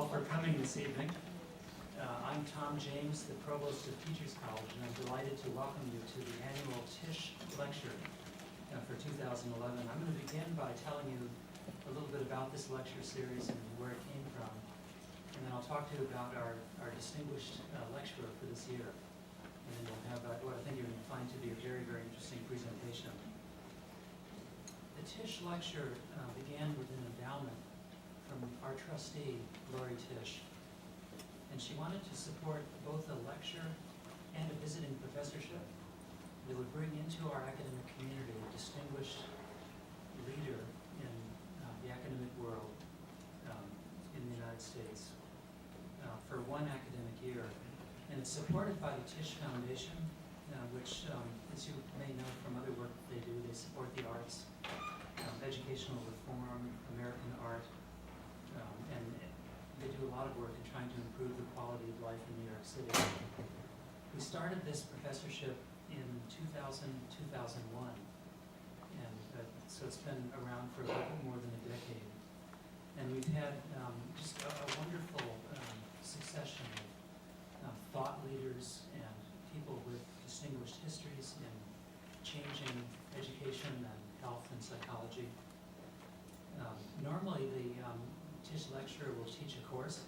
all for coming this evening. I'm Tom James, the Provost of Teachers College, and I'm delighted to welcome you to the annual Tisch Lecture for 2011. I'm going to begin by telling you a little bit about this lecture series and where it came from, and then I'll talk to you about our distinguished lecturer for this year. And then we'll have what I think you're going to find to be a very, very interesting presentation. The Tisch Lecture began with an endowment from our trustee, Lori Tisch. And she wanted to support both a lecture and a visiting professorship that would bring into our academic community a distinguished leader in the academic world in the United States for one academic year. And it's supported by the Tisch Foundation, which, as you may know from other work they do, they support the arts, educational reform, American art, and they do a lot of work in trying to improve the quality of life in New York City. We started this professorship in 2000-2001, and so it's been around for a little bit more than a decade. And we've had just a wonderful succession of thought leaders and people with distinguished histories in changing education and health and psychology. Normally, the Tisch lecturer will teach a course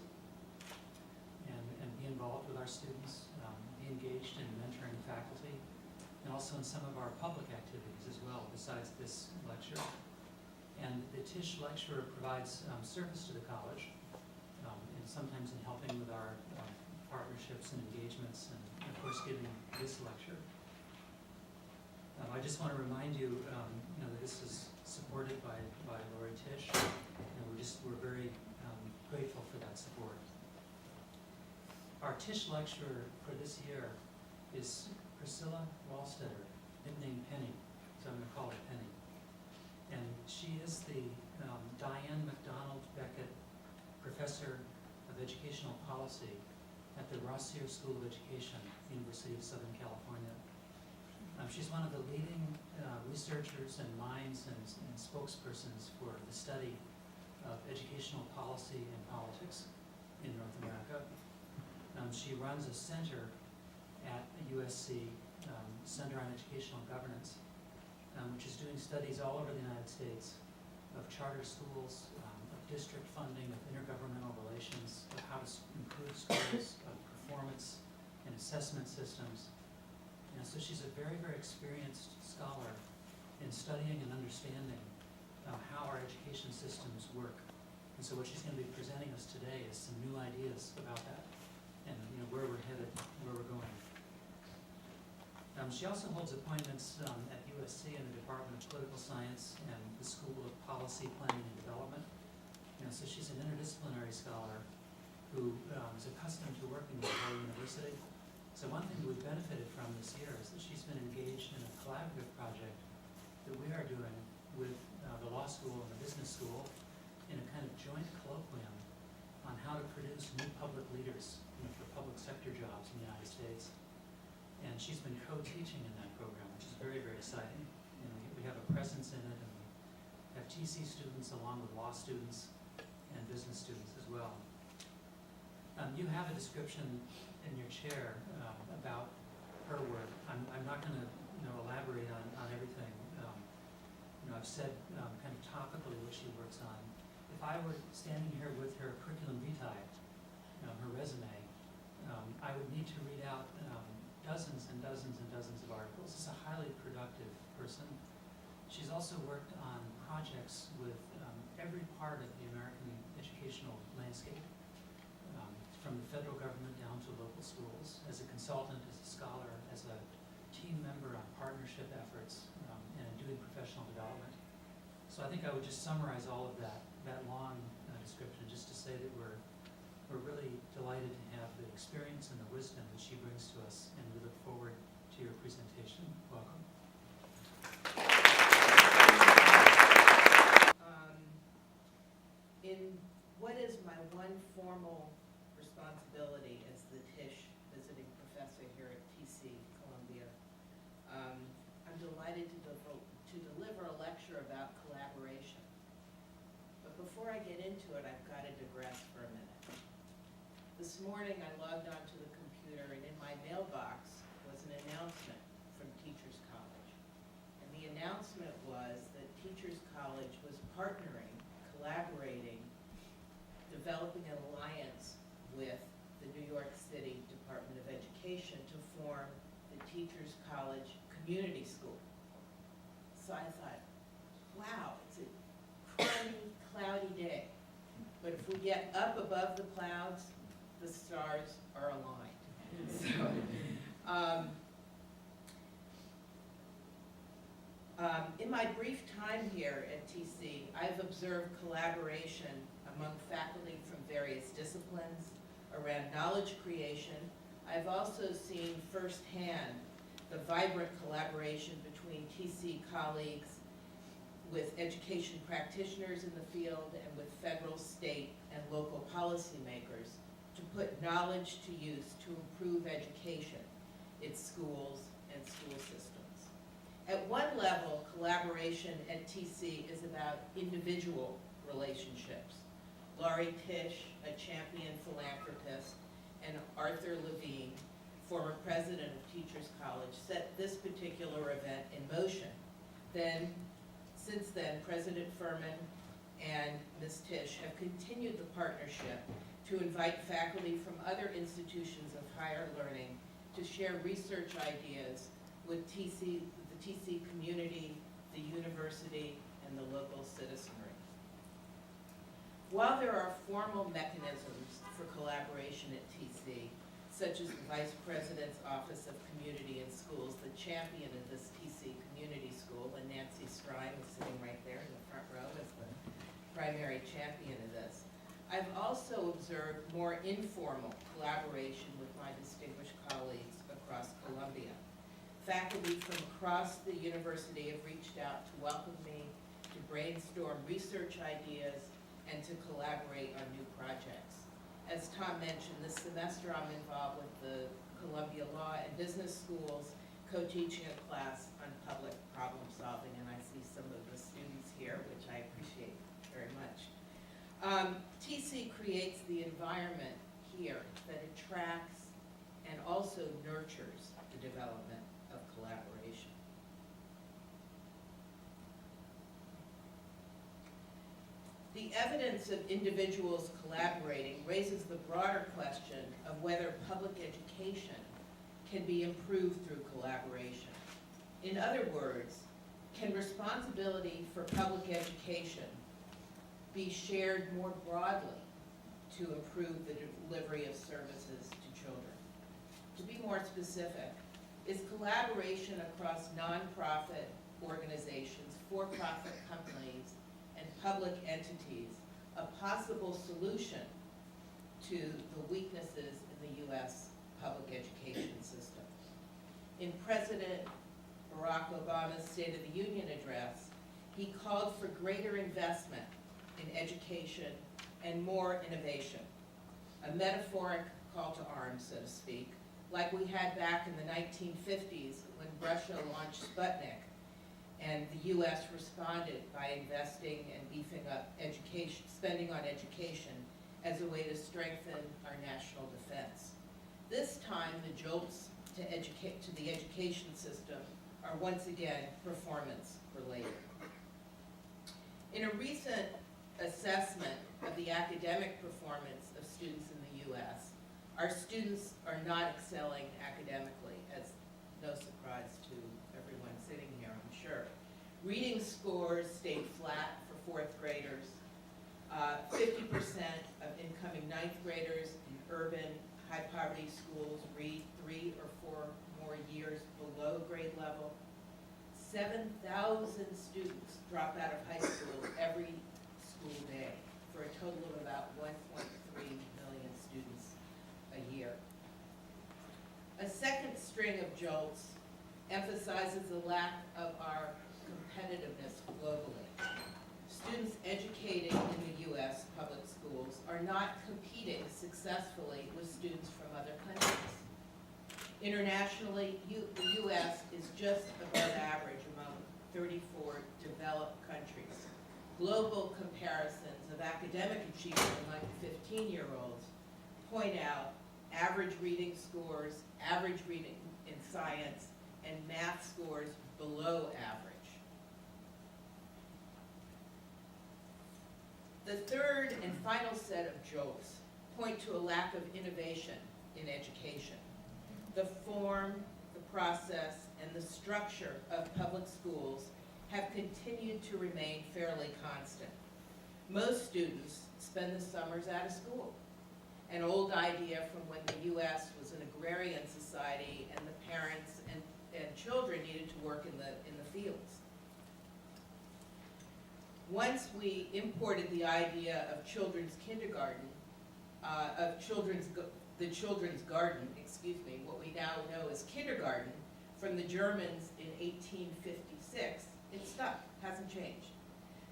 and be involved with our students, be engaged in mentoring faculty, and also in some of our public activities as well, besides this lecture. And the Tisch lecturer provides service to the college, and sometimes in helping with our partnerships and engagements, and of course giving this lecture. I just want to remind you, that this is supported by Lori Tisch, and we're very grateful for that support. Our Tisch lecturer for this year is Priscilla Wallstetter, nicknamed Penny, so I'm going to call her Penny. And she is the Diane McDonald Beckett Professor of Educational Policy at the Rossier School of Education, University of Southern California. She's one of the leading researchers and minds and spokespersons for the study of educational policy and politics in North America. She runs a center at USC, Center on Educational Governance, which is doing studies all over the United States of charter schools, of district funding, of intergovernmental relations, of how to improve schools, of performance and assessment systems. And so she's a very, very experienced scholar in studying and understanding how our education systems work. And so what she's going to be presenting us today is some new ideas about that and where we're headed, where we're going. She also holds appointments at USC in the Department of Political Science and the School of Policy, Planning, and Development. So she's an interdisciplinary scholar who is accustomed to working with our university. So one thing we've benefited from this year is that she's been engaged in a collaborative project that we are doing with the law school and the business school in a kind of joint colloquium on how to produce new public leaders for public sector jobs in the United States. And she's been co-teaching in that program, which is very, very exciting. We have a presence in it, and we have TC students along with law students and business students as well. You have a description in your chair about her work. I'm not going to elaborate on everything. I've said kind of topically what she works on. If I were standing here with her curriculum vitae, her resume, I would need to read out dozens and dozens and dozens of articles. She's a highly productive person. She's also worked on projects with every part of the American educational landscape, from the federal government down to local schools, as a consultant, as a scholar, as a team member on partnership efforts, and doing professional development. So I think I would just summarize all of that long description just to say that we're really delighted to have the experience and the wisdom that she brings to us, and we look forward to your presentation. Welcome. In what is my one formal responsibility as the Tisch visiting professor here at TC Columbia, I'm delighted to deliver a lecture about collaboration. But before I get into it, I've got to digress for a minute. this morning I logged onto the computer, and in my mailbox was an announcement from Teachers College. And the announcement was that Teachers College was partnering, collaborating, developing an alliance with the New York City Department of Education to form the Teachers College Community School. So I thought, wow, it's a crummy, cloudy day. But if we get up above the clouds, the stars are aligned. So, in my brief time here at TC, I've observed collaboration among faculty from various disciplines around knowledge creation. I've also seen firsthand the vibrant collaboration between TC colleagues with education practitioners in the field and with federal, state, and local policymakers to put knowledge to use to improve education, its schools, and school systems. At one level, collaboration at TC is about individual relationships. Laurie Tisch, a champion philanthropist, and Arthur Levine, former president of Teachers College, set this particular event in motion. Since then, President Furman and Ms. Tisch have continued the partnership to invite faculty from other institutions of higher learning to share research ideas with the TC community, the university, and the local citizenry. While there are formal mechanisms for collaboration at TC, such as the Vice President's Office of Community and Schools, the champion of this TC Community School, and Nancy Strine is sitting right there in the front row as the primary champion of this. I've also observed more informal collaboration with my distinguished colleagues across Columbia. Faculty from across the university have reached out to welcome me, to brainstorm research ideas, and to collaborate on new projects. As Tom mentioned, this semester I'm involved with the Columbia Law and Business Schools, co-teaching a class on public problem solving, and I see some of the students here, which I appreciate very much. TC creates the environment here that attracts and also nurtures the development of collaboration. The evidence of individuals collaborating raises the broader question of whether public education can be improved through collaboration. In other words, can responsibility for public education be shared more broadly to improve the delivery of services to children? To be more specific, is collaboration across nonprofit organizations, for-profit companies, and public entities a possible solution to the weaknesses in the U.S. public education system? In President Barack Obama's State of the Union address, he called for greater investment in education and more innovation, a metaphoric call to arms, so to speak, like we had back in the 1950s when Russia launched Sputnik, and the U.S. responded by investing and beefing up education, spending on education as a way to strengthen our national defense. This time, the jolts to the education system are once again performance related. In a recent assessment of the academic performance of students in the U.S., our students are not excelling academically, as no surprise to everyone sitting here, I'm sure. Reading scores stayed flat for fourth graders. 50% of incoming ninth graders in urban, high poverty schools read 3 or 4 more years below grade level. 7,000 students drop out of high school every school day, for a total of about 1.3 million students a year. A second string of jolts emphasizes the lack of our competitiveness globally. Students educated in the U.S. public schools are not competing successfully with students from other countries. Internationally, the U.S. is just above average among 34 developed countries. Global comparisons of academic achievement among 15-year-olds point out average reading scores, average reading in science, and math scores below average. The third and final set of jolts point to a lack of innovation in education. The form, the process, and the structure of public schools have continued to remain fairly constant. Most students spend the summers out of school, an old idea from when the U.S. was an agrarian society and the parents and children needed to work in the fields. Once we imported the idea of children's kindergarten, the children's garden, what we now know as kindergarten, from the Germans in 1856, it stuck, hasn't changed.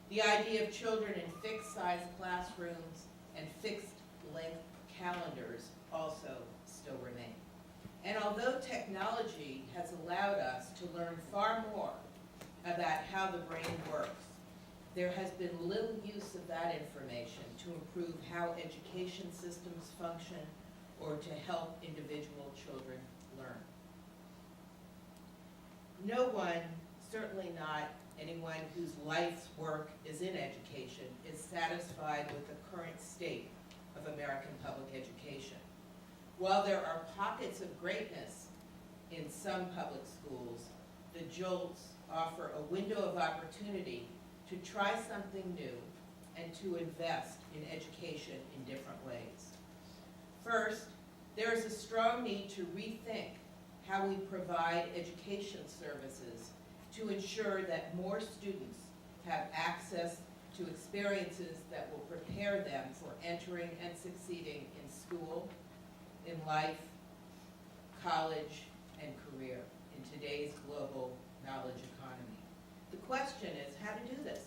The idea of children in fixed-size classrooms and fixed-length calendars also still remain. And although technology has allowed us to learn far more about how the brain works, there has been little use of that information to improve how education systems function or to help individual children learn. No one, certainly not anyone whose life's work is in education, is satisfied with the current state of American public education. While there are pockets of greatness in some public schools, the jolts offer a window of opportunity to try something new and to invest in education in different ways. First, there is a strong need to rethink how we provide education services to ensure that more students have access to experiences that will prepare them for entering and succeeding in school, in life, college, and career in today's global knowledge economy. The question is how to do this.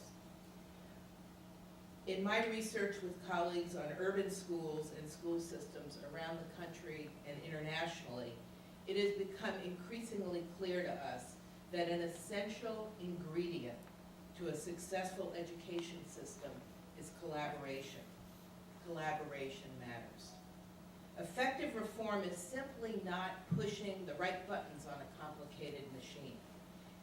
In my research with colleagues on urban schools and school systems around the country and internationally, it has become increasingly clear to us that an essential ingredient to a successful education system is collaboration. Collaboration matters. Effective reform is simply not pushing the right buttons on a complicated machine.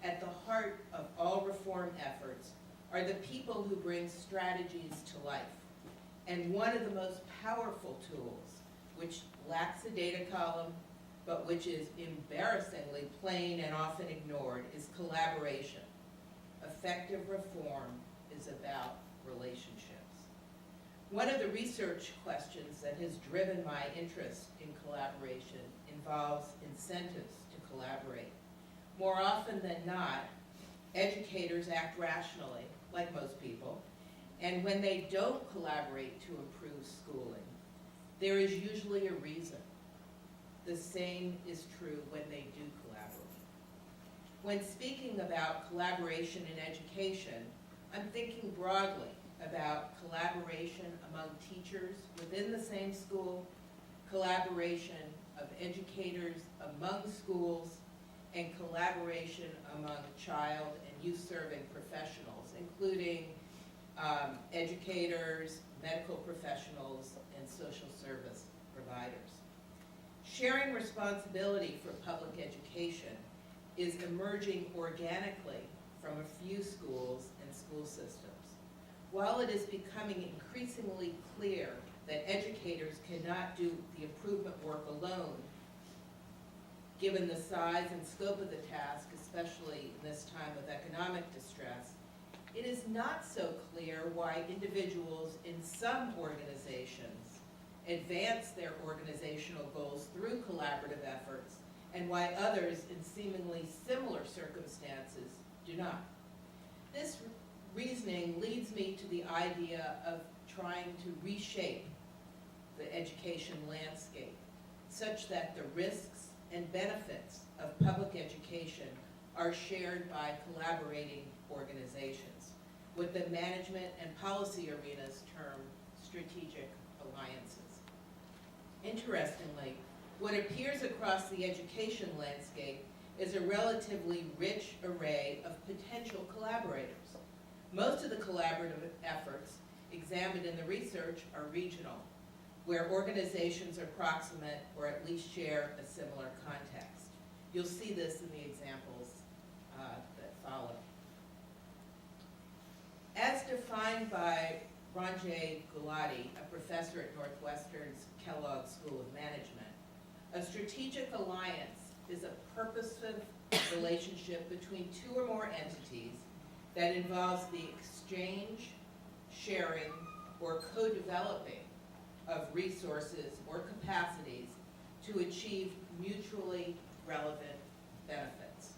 At the heart of all reform efforts are the people who bring strategies to life. And one of the most powerful tools, which lacks a data column, but which is embarrassingly plain and often ignored, is collaboration. Effective reform is about relationships. One of the research questions that has driven my interest in collaboration involves incentives to collaborate. More often than not, educators act rationally, like most people, and when they don't collaborate to improve schooling, there is usually a reason. The same is true when they do collaborate. When speaking about collaboration in education, I'm thinking broadly about collaboration among teachers within the same school, collaboration of educators among schools, and collaboration among child and youth-serving professionals, including educators, medical professionals, and social service providers. Sharing responsibility for public education is emerging organically from a few schools and school systems. While it is becoming increasingly clear that educators cannot do the improvement work alone, given the size and scope of the task, especially in this time of economic distress, it is not so clear why individuals in some organizations advance their organizational goals through collaborative efforts, and why others in seemingly similar circumstances do not. This reasoning leads me to the idea of trying to reshape the education landscape such that the risks and benefits of public education are shared by collaborating organizations, what the management and policy arenas term strategic alliances. Interestingly, what appears across the education landscape is a relatively rich array of potential collaborators. Most of the collaborative efforts examined in the research are regional. where organizations are proximate or at least share a similar context. You'll see this in the examples that follow. As defined by Ranjay Gulati, a professor at Northwestern's Kellogg School of Management, a strategic alliance is a purposive relationship between two or more entities that involves the exchange, sharing, or co-developing of resources or capacities to achieve mutually relevant benefits.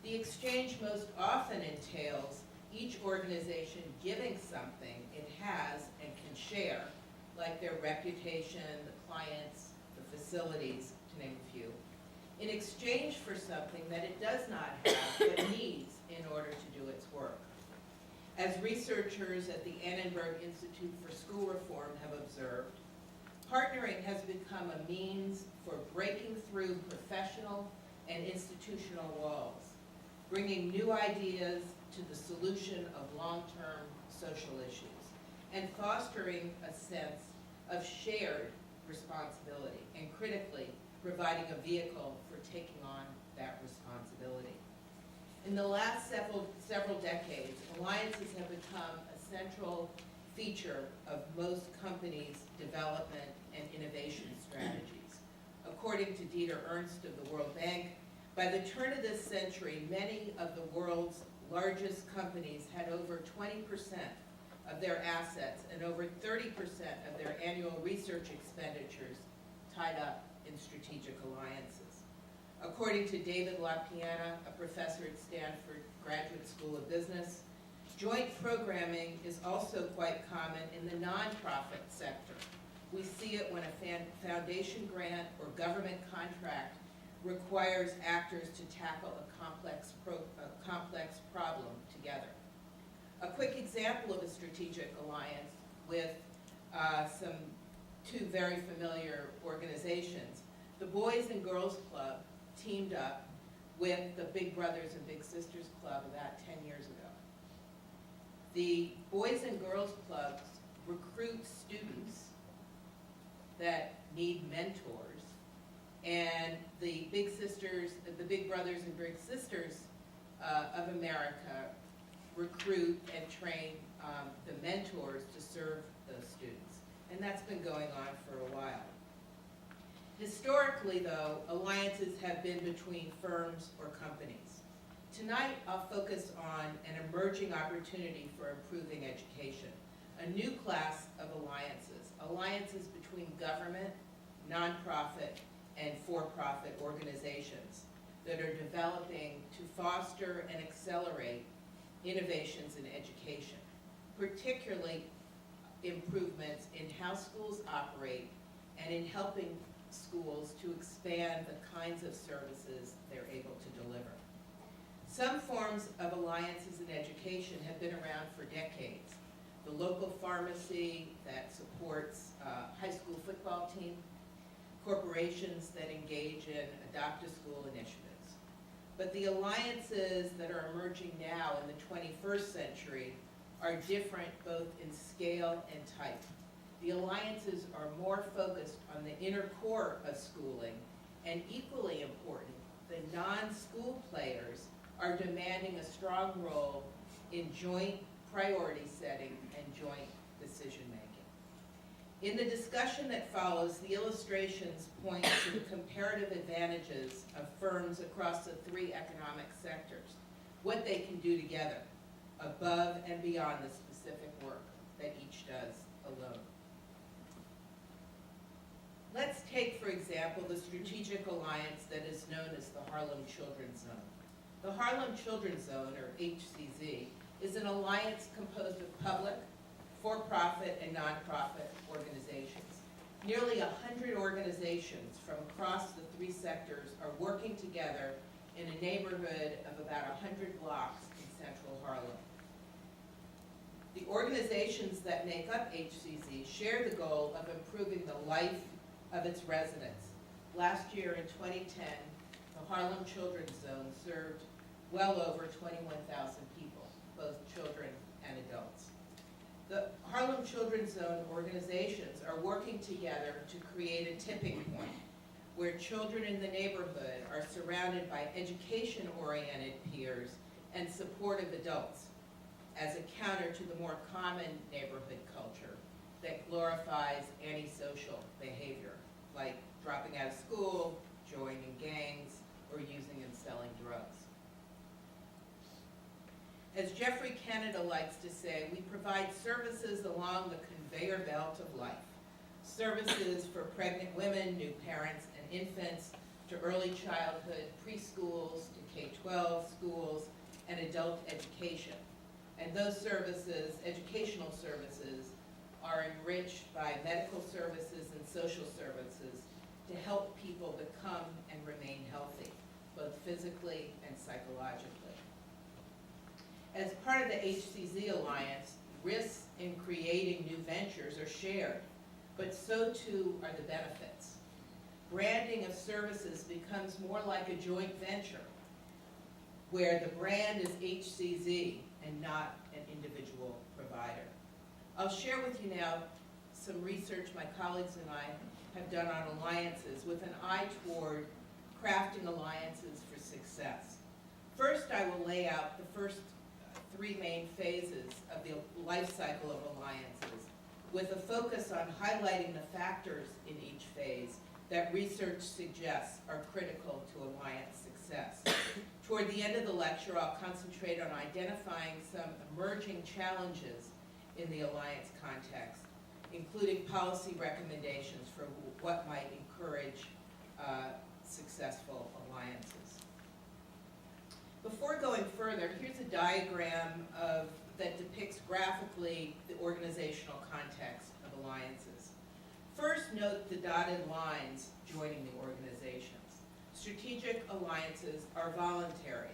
The exchange most often entails each organization giving something it has and can share, like their reputation, the clients, the facilities, to name a few, in exchange for something that it does not have but needs in order to do its work. As researchers at the Annenberg Institute for School Reform have observed, partnering has become a means for breaking through professional and institutional walls, bringing new ideas to the solution of long-term social issues, and fostering a sense of shared responsibility, and critically, providing a vehicle for taking on that responsibility. In the last several decades, alliances have become a central feature of most companies' development and innovation strategies. According to Dieter Ernst of the World Bank, by the turn of this century, many of the world's largest companies had over 20% of their assets and over 30% of their annual research expenditures tied up in strategic alliances. According to David LaPiana, a professor at Stanford Graduate School of Business, joint programming is also quite common in the nonprofit sector. We see it when a foundation grant or government contract requires actors to tackle a complex problem together. A quick example of a strategic alliance with two very familiar organizations. The Boys and Girls Club teamed up with the Big Brothers and Big Sisters Club about 10 years ago. The Boys and Girls Clubs recruit students that need mentors, and the Big Brothers and Big Sisters of America recruit and train the mentors to serve those students. And that's been going on for a while. Historically, though, alliances have been between firms or companies. Tonight, I'll focus on an emerging opportunity for improving education, a new class of alliances between government, nonprofit, and for-profit organizations that are developing to foster and accelerate innovations in education, particularly improvements in how schools operate and in helping schools to expand the kinds of services they're able to deliver. Some forms of alliances in education have been around for decades. The local pharmacy that supports a high school football team, corporations that engage in adopt-a-school initiatives. But the alliances that are emerging now in the 21st century are different both in scale and type. The alliances are more focused on the inner core of schooling, and equally important, the non-school players are demanding a strong role in joint priority setting and joint decision making. In the discussion that follows, the illustrations point to the comparative advantages of firms across the three economic sectors, what they can do together, above and beyond the specific work that each does alone. Let's take, for example, the strategic alliance that is known as the Harlem Children's Zone. The Harlem Children's Zone, or HCZ, is an alliance composed of public, for-profit, and nonprofit organizations. Nearly 100 organizations from across the three sectors are working together in a neighborhood of about 100 blocks in central Harlem. The organizations that make up HCZ share the goal of improving the life of its residents. Last year, in 2010, the Harlem Children's Zone served well over 21,000 people, both children and adults. The Harlem Children's Zone organizations are working together to create a tipping point where children in the neighborhood are surrounded by education-oriented peers and supportive adults as a counter to the more common neighborhood culture that glorifies antisocial behavior, like dropping out of school, joining gangs, or using and selling drugs. As Jeffrey Canada likes to say, we provide services along the conveyor belt of life. Services for pregnant women, new parents and infants, to early childhood, preschools, to K-12 schools, and adult education. And those services, educational services, are enriched by medical services and social services to help people become and remain healthy, both physically and psychologically. As part of the HCZ Alliance, risks in creating new ventures are shared, but so too are the benefits. Branding of services becomes more like a joint venture, where the brand is HCZ and not an individual provider. I'll share with you now some research my colleagues and I have done on alliances with an eye toward crafting alliances for success. First, I will lay out the first three main phases of the life cycle of alliances, with a focus on highlighting the factors in each phase that research suggests are critical to alliance success. Toward the end of the lecture, I'll concentrate on identifying some emerging challenges in the alliance context, including policy recommendations for what might encourage successful alliances. Before going further, here's a diagram that depicts graphically the organizational context of alliances. First, note the dotted lines joining the organizations. Strategic alliances are voluntary.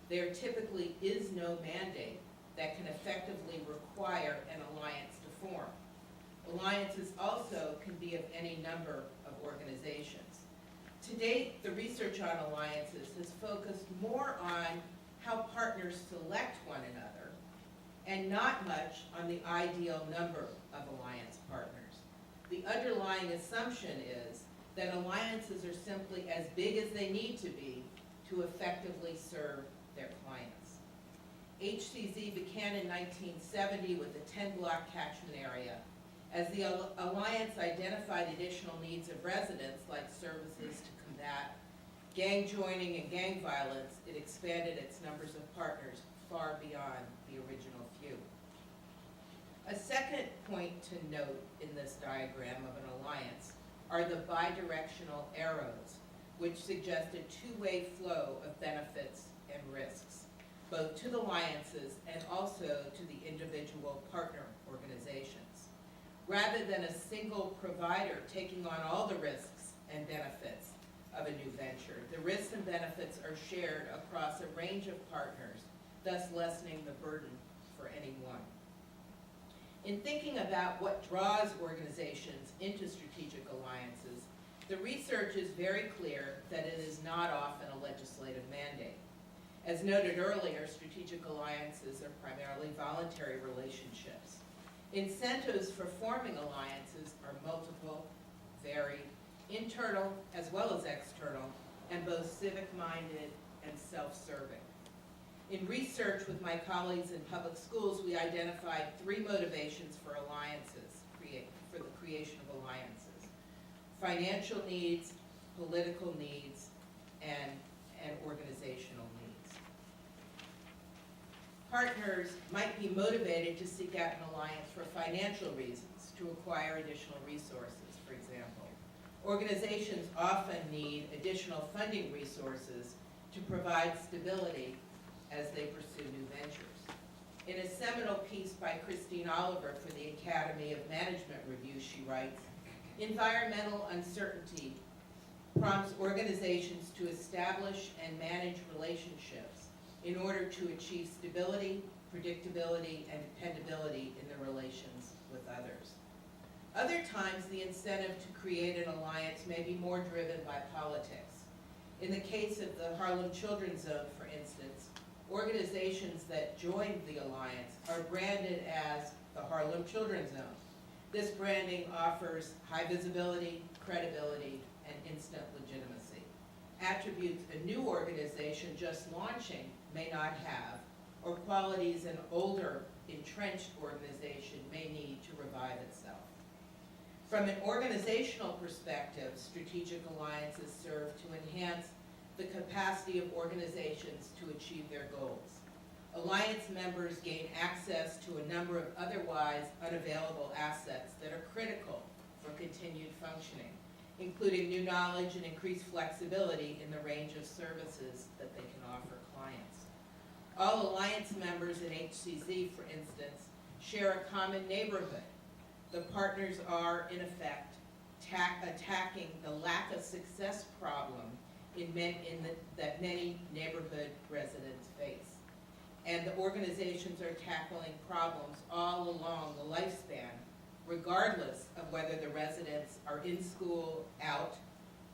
There typically is no mandate that can effectively require an alliance to form. Alliances also can be of any number of organizations. To date, the research on alliances has focused more on how partners select one another and not much on the ideal number of alliance partners. The underlying assumption is that alliances are simply as big as they need to be to effectively serve their clients. HCZ began in 1970 with a 10-block catchment area. As the alliance identified additional needs of residents, like services to combat gang joining and gang violence, it expanded its numbers of partners far beyond the original few. A second point to note in this diagram of an alliance are the bidirectional arrows, which suggest a two-way flow of benefits and risks, both to the alliances and also to the individual partner organizations. Rather than a single provider taking on all the risks and benefits of a new venture, the risks and benefits are shared across a range of partners, thus lessening the burden for any one. In thinking about what draws organizations into strategic alliances, the research is very clear that it is not often a legislative mandate. As noted earlier, strategic alliances are primarily voluntary relationships. Incentives for forming alliances are multiple, varied, internal as well as external, and both civic-minded and self-serving. In research with my colleagues in public schools, we identified three motivations for alliances, for the creation of alliances: financial needs, political needs, and organizational needs. Partners might be motivated to seek out an alliance for financial reasons, to acquire additional resources, for example. Organizations often need additional funding resources to provide stability as they pursue new ventures. In a seminal piece by Christine Oliver for the Academy of Management Review, she writes, "Environmental uncertainty prompts organizations to establish and manage relationships in order to achieve stability, predictability, and dependability in their relations with others." Other times, the incentive to create an alliance may be more driven by politics. In the case of the Harlem Children's Zone, for instance, organizations that joined the Alliance are branded as the Harlem Children's Zone. This branding offers high visibility, credibility, and instant legitimacy. Attributes a new organization just launching may not have, or qualities an older, entrenched organization may need to revive itself. From an organizational perspective, strategic alliances serve to enhance the capacity of organizations to achieve their goals. Alliance members gain access to a number of otherwise unavailable assets that are critical for continued functioning, including new knowledge and increased flexibility in the range of services that they can offer clients. All Alliance members in HCZ, for instance, share a common neighborhood. The partners are, in effect, attacking the lack of success problem that many neighborhood residents face. And the organizations are tackling problems all along the lifespan, regardless of whether the residents are in school, out,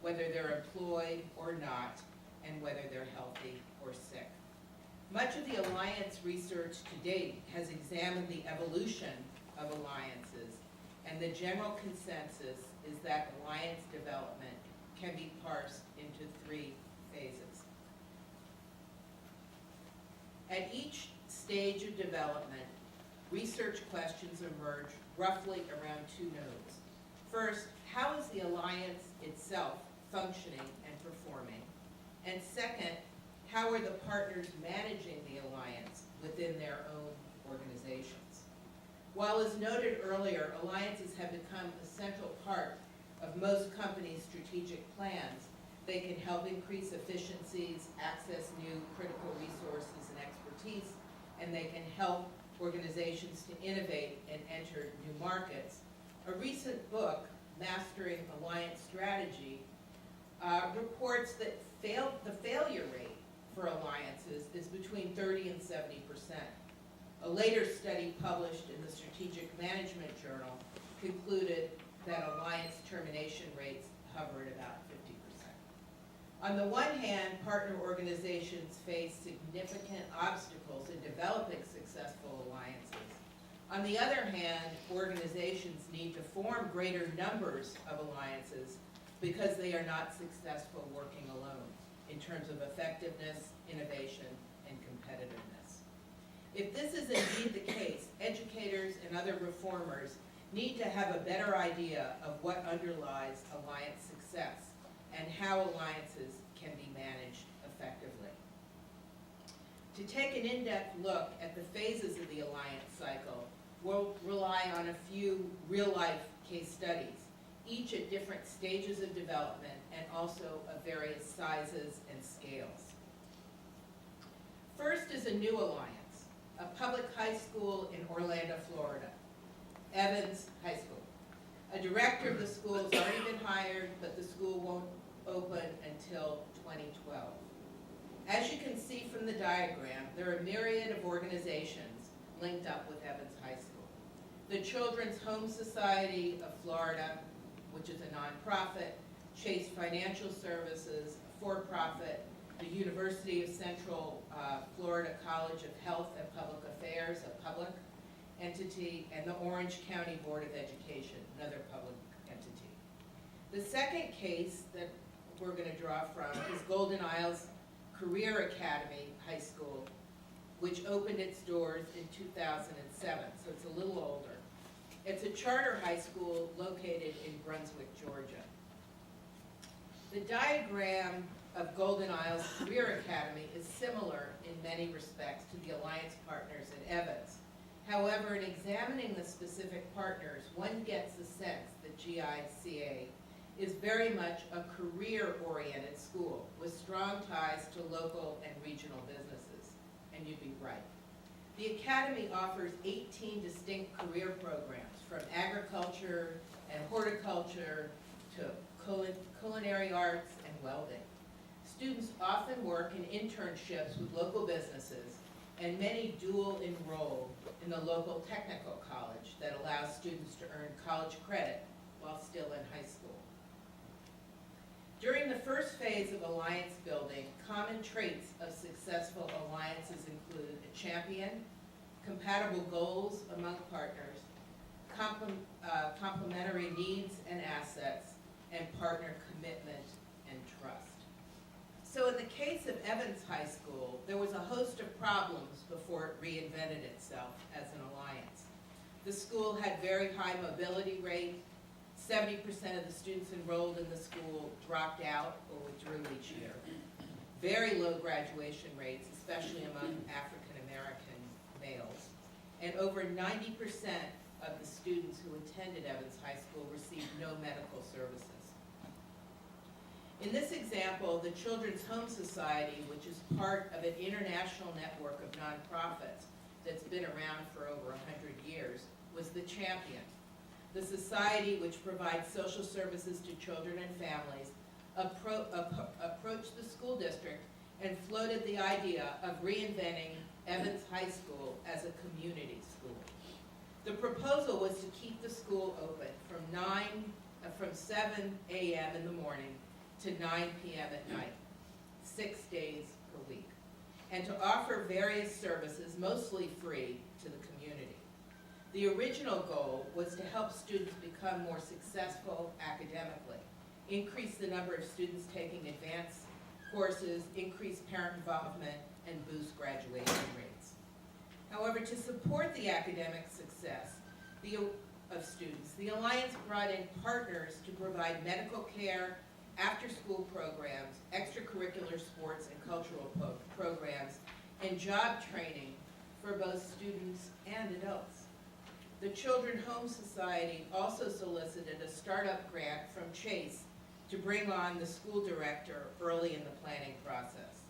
whether they're employed or not, and whether they're healthy or sick. Much of the Alliance research to date has examined the evolution of alliances, and the general consensus is that alliance development can be parsed into 3 phases. At each stage of development, research questions emerge roughly around 2 nodes. First, how is the alliance itself functioning and performing? And second, how are the partners managing the alliance within their own organizations? While, as noted earlier, alliances have become a central part of most companies' strategic plans, they can help increase efficiencies, access new critical resources and expertise, and they can help organizations to innovate and enter new markets. A recent book, Mastering Alliance Strategy, reports that the failure rate for alliances is between 30 and 70%. A later study published in the Strategic Management Journal concluded that alliance termination rates hover at about 50%. On the one hand, partner organizations face significant obstacles in developing successful alliances. On the other hand, organizations need to form greater numbers of alliances because they are not successful working alone in terms of effectiveness, innovation, and competitiveness. If this is indeed the case, educators and other reformers need to have a better idea of what underlies alliance success and how alliances can be managed effectively. To take an in-depth look at the phases of the alliance cycle, we'll rely on a few real-life case studies, each at different stages of development and also of various sizes and scales. First is a new alliance, a public high school in Orlando, Florida, Evans High School. A director of the school has already been hired, but the school won't open until 2012. As you can see from the diagram, there are a myriad of organizations linked up with Evans High School. The Children's Home Society of Florida, which is a nonprofit, Chase Financial Services, a for-profit, the University of Central Florida College of Health and Public Affairs, a public entity, and the Orange County Board of Education, another public entity. The second case that we're going to draw from is Golden Isles Career Academy High School, which opened its doors in 2007, so it's a little older. It's a charter high school located in Brunswick, Georgia. The diagram of Golden Isles Career Academy is similar in many respects to the alliance partners at Evans. However, in examining the specific partners, one gets the sense that GICA is very much a career-oriented school with strong ties to local and regional businesses, and you'd be right. The Academy offers 18 distinct career programs, from agriculture and horticulture to culinary arts and welding. Students often work in internships with local businesses, and many dual enroll in the local technical college that allows students to earn college credit while still in high school. During the first phase decades of alliance building, common traits of successful alliances include a champion, compatible goals among partners, complementary needs and assets, and partner commitment and trust. So in the case of Evans High School, there was a host of problems before it reinvented itself as an alliance. The school had very high mobility rate. 70% of the students enrolled in the school dropped out or withdrew each year. Very low graduation rates, especially among African American males. And over 90% of the students who attended Evans High School received no medical services. In this example, the Children's Home Society, which is part of an international network of nonprofits that's been around for over 100 years, was the champion. The society, which provides social services to children and families, approached the school district and floated the idea of reinventing Evans High School as a community school. The proposal was to keep the school open from 7 a.m. in the morning to 9 p.m. at night, 6 days per week, and to offer various services, mostly free, to the community. The original goal was to help students become more successful academically, increase the number of students taking advanced courses, increase parent involvement, and boost graduation rates. However, to support the academic success of students, the Alliance brought in partners to provide medical care, after-school programs, extracurricular sports and cultural programs, and job training for both students and adults. The Children's Home Society also solicited a startup grant from Chase to bring on the school director early in the planning process.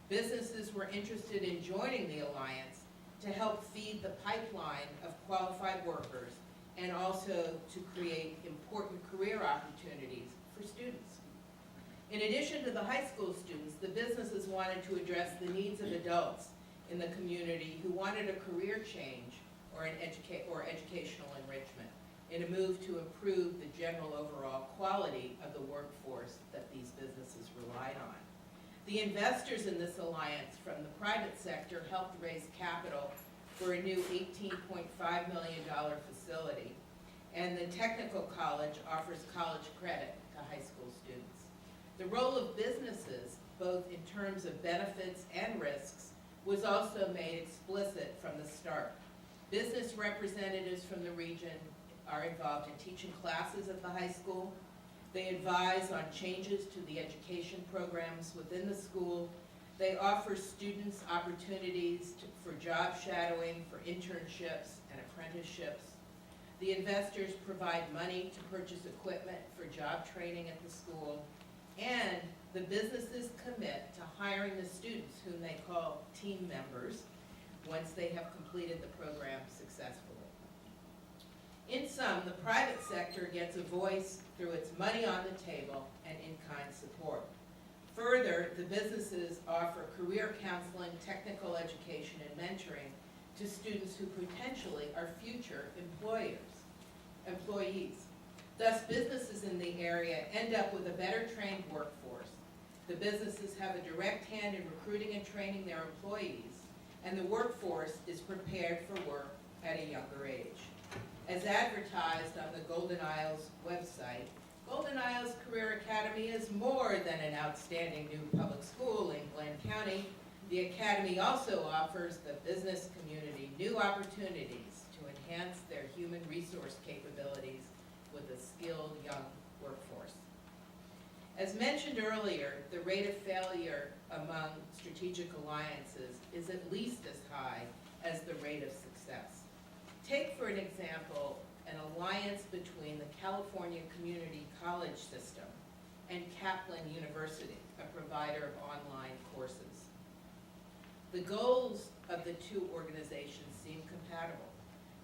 Businesses were interested in joining the Alliance to help feed the pipeline of qualified workers and also to create important career opportunities for students. In addition to the high school students, the businesses wanted to address the needs of adults in the community who wanted a career change or educational enrichment in a move to improve the general overall quality of the workforce that these businesses relied on. The investors in this alliance from the private sector helped raise capital for a new $18.5 million facility, and the technical college offers college credit to high school students. The role of businesses, both in terms of benefits and risks, was also made explicit from the start. Business representatives from the region are involved in teaching classes at the high school. They advise on changes to the education programs within the school. They offer students opportunities for job shadowing, for internships and apprenticeships. The investors provide money to purchase equipment for job training at the school. And the businesses commit to hiring the students, whom they call team members, once they have completed the program successfully. In sum, the private sector gets a voice through its money on the table and in-kind support. Further, the businesses offer career counseling, technical education, and mentoring to students who potentially are future employees. Thus, businesses in the area end up with a better trained workforce. The businesses have a direct hand in recruiting and training their employees, and the workforce is prepared for work at a younger age. As advertised on the Golden Isles website, Golden Isles Career Academy is more than an outstanding new public school in Glenn County. The Academy also offers the business community new opportunities to enhance their human resource capabilities with a skilled young workforce. As mentioned earlier, the rate of failure among strategic alliances is at least as high as the rate of success. Take, for an example, an alliance between the California Community College System and Kaplan University, a provider of online courses. The goals of the two organizations seem compatible.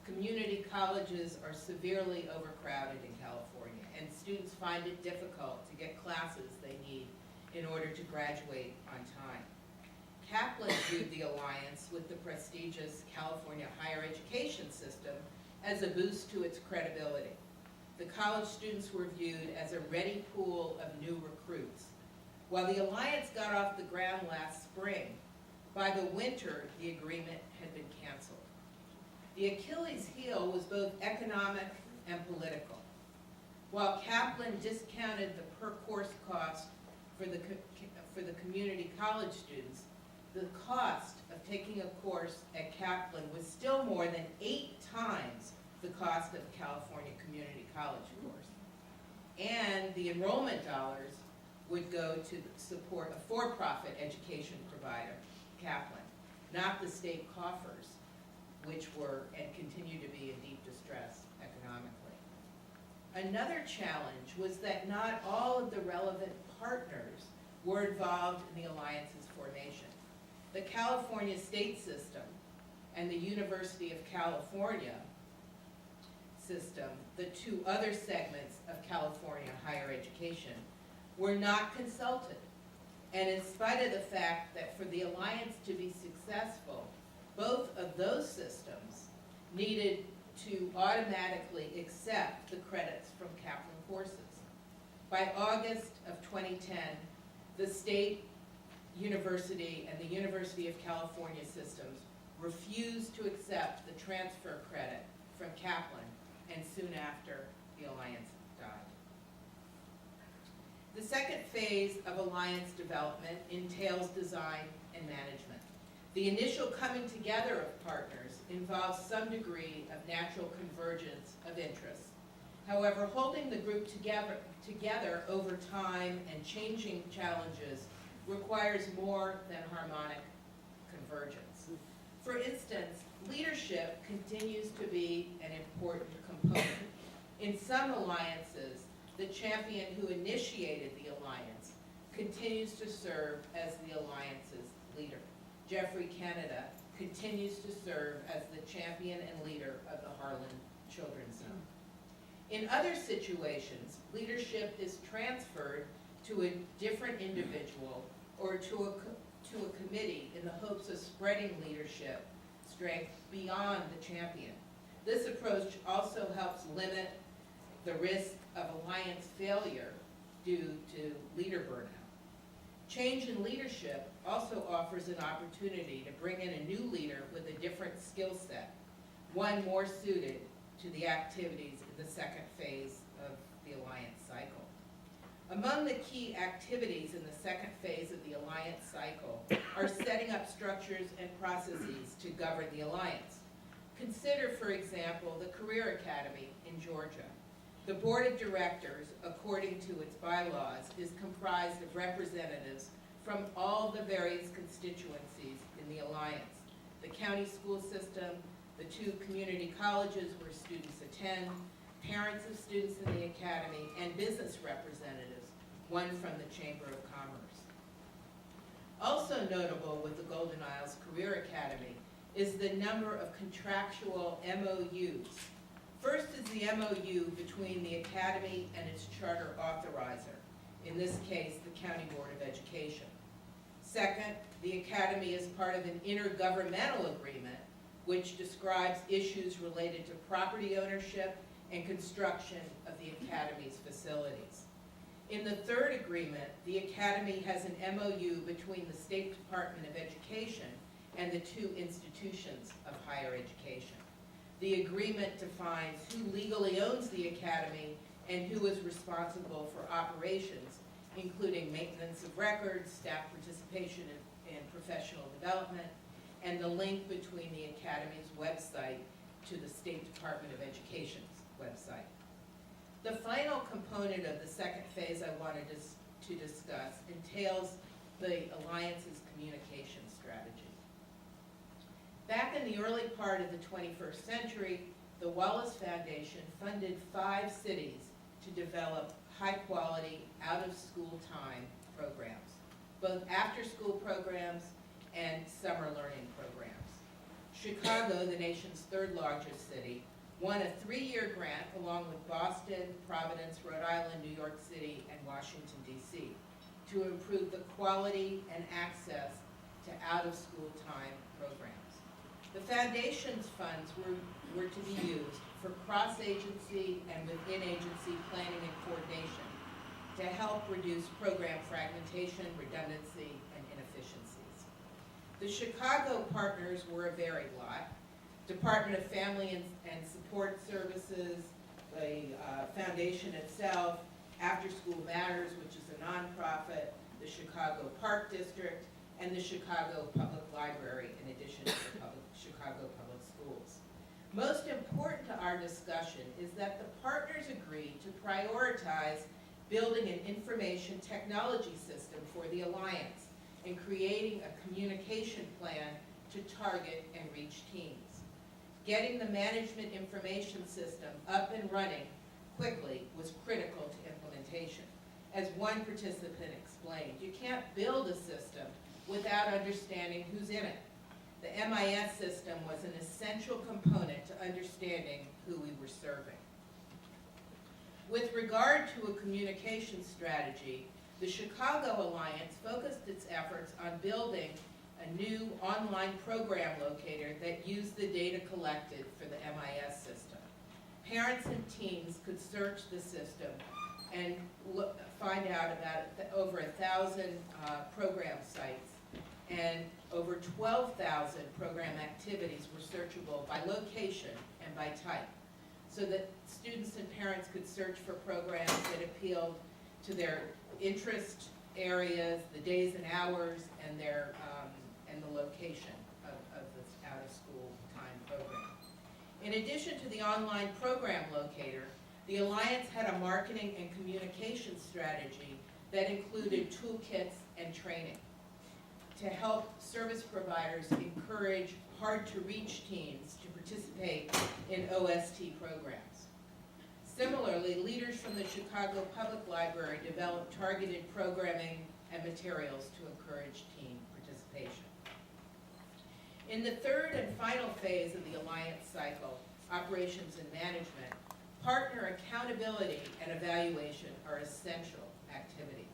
Community colleges are severely overcrowded in California, and students find it difficult to get classes they need in order to graduate on time. Kaplan viewed the alliance with the prestigious California higher education system as a boost to its credibility. The college students were viewed as a ready pool of new recruits. While the alliance got off the ground last spring, by the winter, the agreement had been canceled. The Achilles heel was both economic and political. While Kaplan discounted the per-course cost for the community college students, the cost of taking a course at Kaplan was still more than 8 times the cost of a California community college course. And the enrollment dollars would go to support a for-profit education provider, Kaplan, not the state coffers, which were and continue to be in deep distress economically. Another challenge was that not all of the relevant partners were involved in the alliance's formation. The California state system and the University of California system, the two other segments of California higher education, were not consulted. And in spite of the fact that for the alliance to be successful, both of those systems needed to automatically accept the credits from Kaplan courses. By August of 2010, the state university and the University of California systems refused to accept the transfer credit from Kaplan, and soon after, the alliance died. The second phase of alliance development entails design and management. The initial coming together of partners involves some degree of natural convergence of interests. However, holding the group together over time and changing challenges requires more than harmonic convergence. For instance, leadership continues to be an important component. In some alliances, the champion who initiated the alliance continues to serve as the alliance's leader. Jeffrey Canada continues to serve as the champion and leader of the Harlem Children's Zone. In other situations, leadership is transferred to a different individual or to a committee in the hopes of spreading leadership strength beyond the champion. This approach also helps limit the risk of alliance failure due to leader burnout. Change in leadership also offers an opportunity to bring in a new leader with a different skill set, one more suited to the activities in the second phase of the alliance cycle. Among the key activities in the second phase of the alliance cycle are setting up structures and processes to govern the alliance. Consider, for example, the Career Academy in Georgia. The board of directors, according to its bylaws, is comprised of representatives from all the various constituencies in the alliance: the county school system, the 2 community colleges where students attend, parents of students in the academy, and business representatives, one from the Chamber of Commerce. Also notable with the Golden Isles Career Academy is the number of contractual MOUs. First is the MOU between the academy and its charter authorizer, in this case, the County Board of Education. Second, the academy is part of an intergovernmental agreement which describes issues related to property ownership and construction of the academy's facilities. In the third agreement, the academy has an MOU between the State Department of Education and the 2 institutions of higher education. The agreement defines who legally owns the academy and who is responsible for operations, including maintenance of records, staff participation in professional development, and the link between the academy's website to the State Department of Education's website. The final component of the second phase I wanted to discuss entails the Alliance's communication strategy. Back in the early part of the 21st century, the Wallace Foundation funded 5 cities to develop high-quality, out-of-school time programs, both after-school programs and summer learning programs. Chicago, the nation's 3rd largest city, won a 3-year grant along with Boston, Providence, Rhode Island, New York City, and Washington, D.C. to improve the quality and access to out-of-school time programs. The Foundation's funds were to be used for cross-agency and within-agency planning and coordination, to help reduce program fragmentation, redundancy, and inefficiencies. The Chicago partners were a varied lot. Department of Family and Support Services, the foundation itself, After School Matters, which is a nonprofit, the Chicago Park District, and the Chicago Public Library, in addition to the Chicago Public Schools. Most important to our discussion is that the partners agreed to prioritize building an information technology system for the Alliance and creating a communication plan to target and reach teens. Getting the management information system up and running quickly was critical to implementation. As one participant explained, you can't build a system without understanding who's in it. The MIS system was an essential component to understanding who we were serving. With regard to a communication strategy, the Chicago Alliance focused its efforts on building a new online program locator that used the data collected for the MIS system. Parents and teens could search the system and find out about over 1,000 program sites, and over 12,000 program activities were searchable by location and by type, so that students and parents could search for programs that appealed to their interest areas, the days and hours, and their and the location of this out-of-school time program. In addition to the online program locator, the Alliance had a marketing and communication strategy that included toolkits and training to help service providers encourage hard-to-reach teens to participate in OST programs. Similarly, leaders from the Chicago Public Library developed targeted programming and materials to encourage teen participation. In the third and final phase of the Alliance cycle, operations and management, partner accountability and evaluation are essential activities.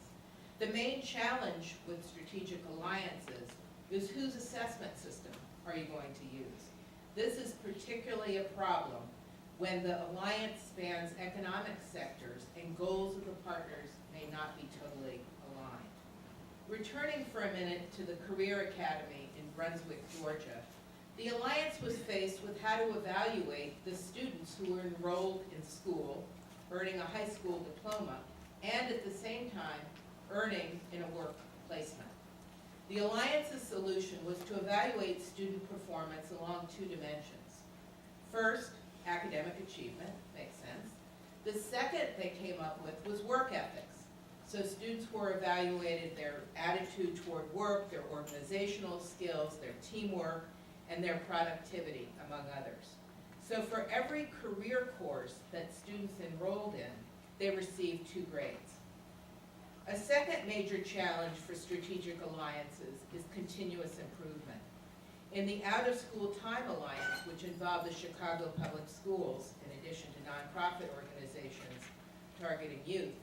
The main challenge with strategic alliances is whose assessment system are you going to use? This is particularly a problem when the alliance spans economic sectors and goals of the partners may not be totally aligned. Returning for a minute to the Career Academy in Brunswick, Georgia, the Alliance was faced with how to evaluate the students who were enrolled in school, earning a high school diploma, and at the same time, earning in a work placement. The Alliance's solution was to evaluate student performance along two dimensions. First, academic achievement, makes sense. The second they came up with was work ethics. So students were evaluated their attitude toward work, their organizational skills, their teamwork, and their productivity, among others. So for every career course that students enrolled in, they received 2 grades. A second major challenge for strategic alliances is continuous improvement. In the Out-of-School Time Alliance, which involved the Chicago Public Schools, in addition to nonprofit organizations targeting youth,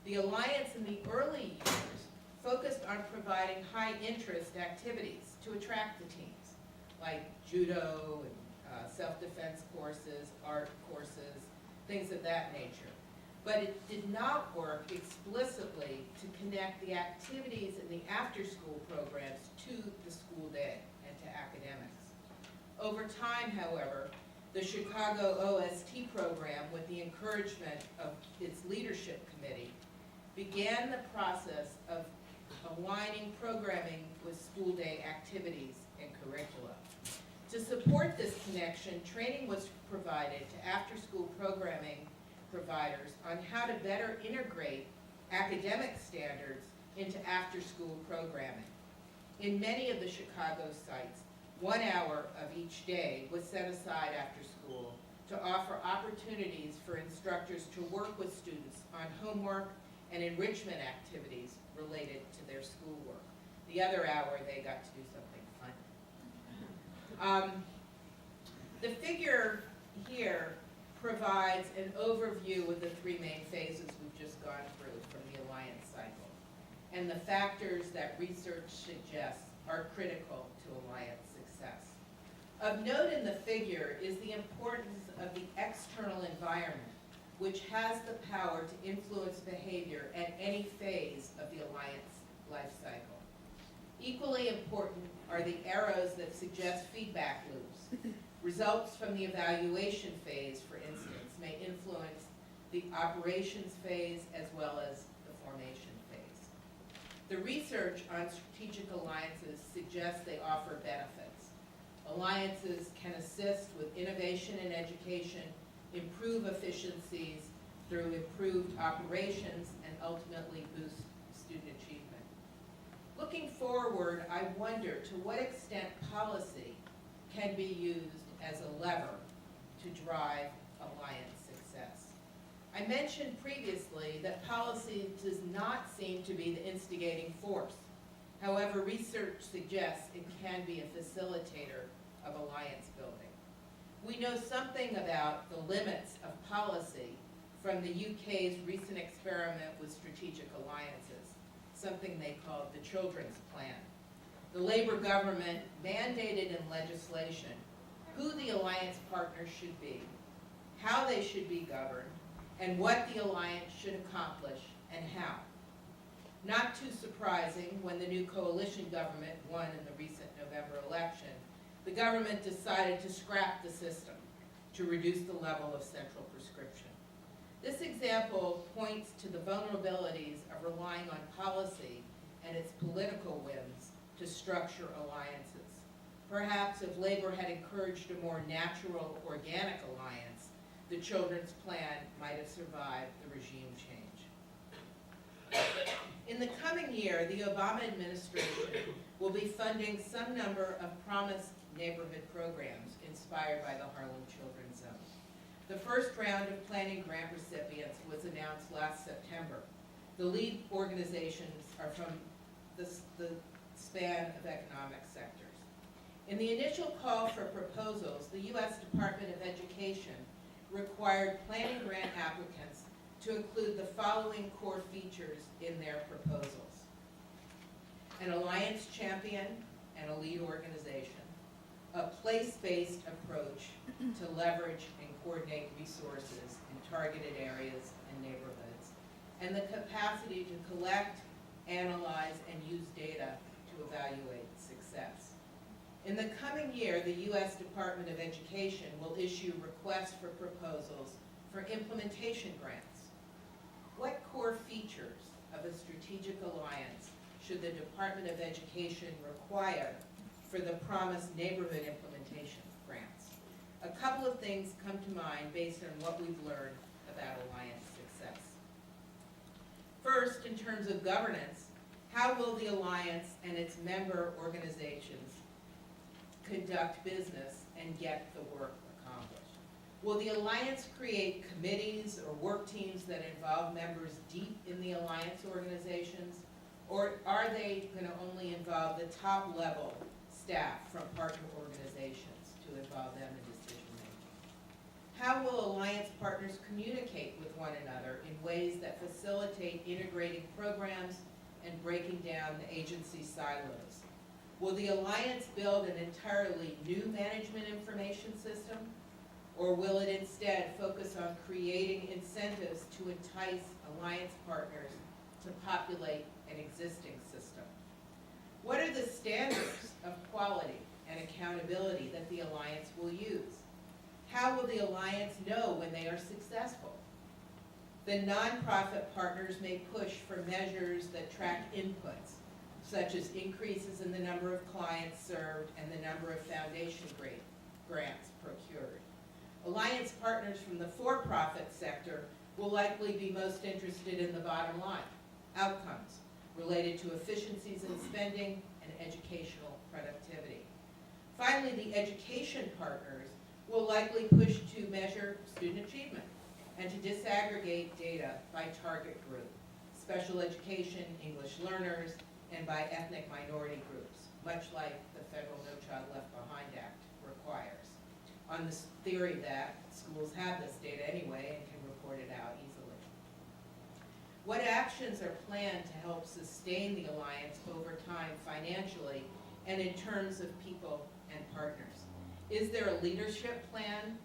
the Alliance in the early years focused on providing high-interest activities to attract the teens, like judo and self-defense courses, art courses, things of that nature. But it did not work explicitly to connect the activities in the after-school programs to the school day and to academics. Over time, however, the Chicago OST program, with the encouragement of its leadership committee, began the process of aligning programming with school day activities and curricula. To support this connection, training was provided to after-school programming providers on how to better integrate academic standards into after-school programming. In many of the Chicago sites, 1 hour of each day was set aside after school to offer opportunities for instructors to work with students on homework and enrichment activities related to their schoolwork. The other hour, they got to do something fun. The figure here provides an overview of the 3 main phases we've just gone through from the Alliance cycle, and the factors that research suggests are critical to Alliance success. Of note in the figure is the importance of the external environment, which has the power to influence behavior at any phase of the alliance life cycle. Equally important are the arrows that suggest feedback loops. Results from the evaluation phase, for instance, may influence the operations phase as well as the formation phase. The research on strategic alliances suggests they offer benefits. Alliances can assist with innovation in education, improve efficiencies through improved operations, and ultimately boost student achievement. Looking forward, I wonder to what extent policy can be used as a lever to drive alliance success. I mentioned previously that policy does not seem to be the instigating force. However, research suggests it can be a facilitator of alliance building. We know something about the limits of policy from the UK's recent experiment with strategic alliances, something they called the Children's Plan. The Labour government mandated in legislation who the alliance partners should be, how they should be governed, and what the alliance should accomplish and how. Not too surprising, when the new coalition government won in the recent November election, the government decided to scrap the system to reduce the level of central prescription. This example points to the vulnerabilities of relying on policy and its political whims to structure alliances. Perhaps if Labor had encouraged a more natural, organic alliance, the Children's Plan might have survived the regime change. In the coming year, the Obama administration will be funding some number of promised neighborhood programs inspired by the Harlem Children's Zone. The first round of planning grant recipients was announced last September. The lead organizations are from the span of economic sectors. In the initial call for proposals, the U.S. Department of Education required planning grant applicants to include the following core features in their proposals: an alliance champion and a lead organization, a place-based approach to leverage and coordinate resources in targeted areas and neighborhoods, and the capacity to collect, analyze, and use data to evaluate success. In the coming year, the U.S. Department of Education will issue requests for proposals for implementation grants. What core features of a strategic alliance should the Department of Education require for the promised neighborhood implementation grants? A couple of things come to mind based on what we've learned about alliance success. First, in terms of governance, how will the alliance and its member organizations conduct business and get the work accomplished? Will the alliance create committees or work teams that involve members deep in the alliance organizations, or are they going to only involve the top level staff from partner organizations to involve them in decision making? How will alliance partners communicate with one another in ways that facilitate integrating programs and breaking down the agency silos? Will the alliance build an entirely new management information system, or will it instead focus on creating incentives to entice alliance partners to populate an existing system? What are the standards of quality and accountability that the alliance will use? How will the alliance know when they are successful? The nonprofit partners may push for measures that track inputs, such as increases in the number of clients served and the number of foundation grants procured. Alliance partners from the for-profit sector will likely be most interested in the bottom line, outcomes related to efficiencies in spending and educational productivity. Finally, the education partners will likely push to measure student achievement and to disaggregate data by target group, special education, English learners, and by ethnic minority groups, much like the federal No Child Left Behind Act requires, on the theory that schools have this data anyway and can report it out easily. What actions are planned to help sustain the alliance over time financially and in terms of people and partners? Is there a leadership plan